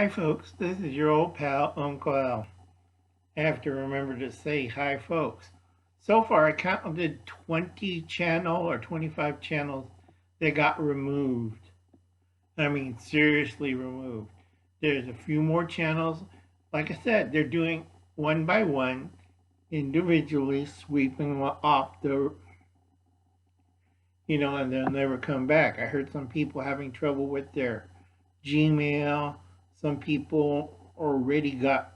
Hi folks, this is your old pal Uncle Al. I have to remember to say hi folks. So far I counted 20 channel or 25 channels that got removed. I mean seriously removed. There's a few more channels. Like I said, they're doing one by one, individually sweeping off the, and they'll never come back. I heard some people having trouble with their Gmail. Some people already got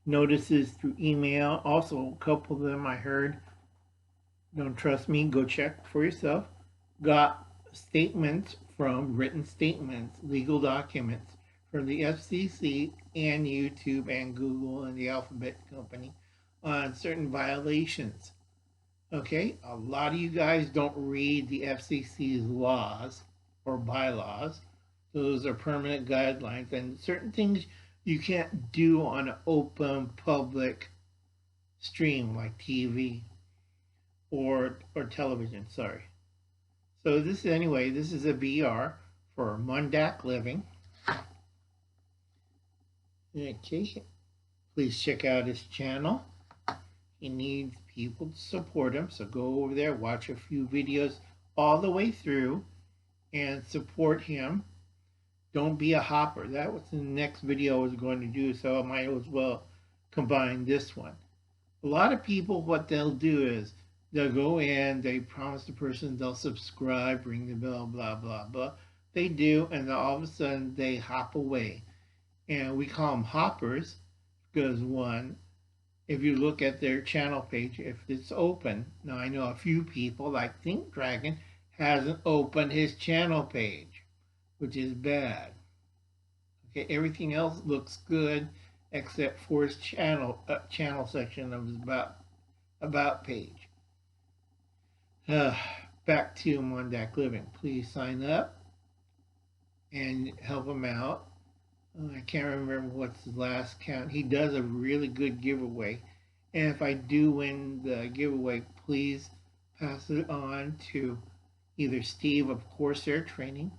notices through email. Also, a couple of them I heard, don't trust me, go check for yourself, got statements from written statements, legal documents from the FCC and YouTube and Google and the Alphabet Company on certain violations. Okay, a lot of you guys don't read the FCC's laws or bylaws. Those are permanent guidelines, and certain things you can't do on an open public stream like TV or television. Sorry. So this is a VR for Mondakliving. Okay, please check out his channel. He needs people to support him, so go over there, watch a few videos all the way through, and support him. Don't be a hopper. That was the next video I was going to do, so I might as well combine this one. A lot of people, what they'll do is they'll go in, they promise the person they'll subscribe, ring the bell, blah, blah, blah. They do, and then all of a sudden they hop away. And we call them hoppers because, one, if you look at their channel page, if it's open, now I know a few people like Think Dragon hasn't opened his channel page, which is bad. Okay, everything else looks good except for his channel section of his about page. Back to Mondakliving. Please sign up and help him out. I can't remember what's the last count. He does a really good giveaway. And if I do win the giveaway, please pass it on to either Steve of Corsair Training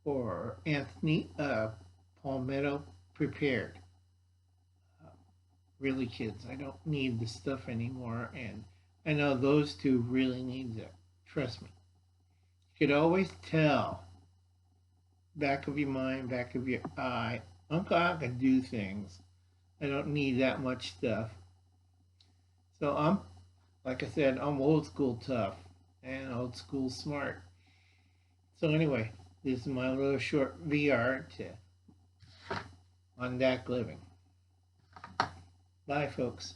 or Anthony Palmetto Prepared. Really, kids, I don't need this stuff anymore. And I know those two really need it. Trust me. You could always tell, back of your mind, back of your eye, Uncle Al can do things. I don't need that much stuff. So like I said, I'm old school tough and old school smart. So anyway, this is my little short VR to Mondakliving. Bye, folks.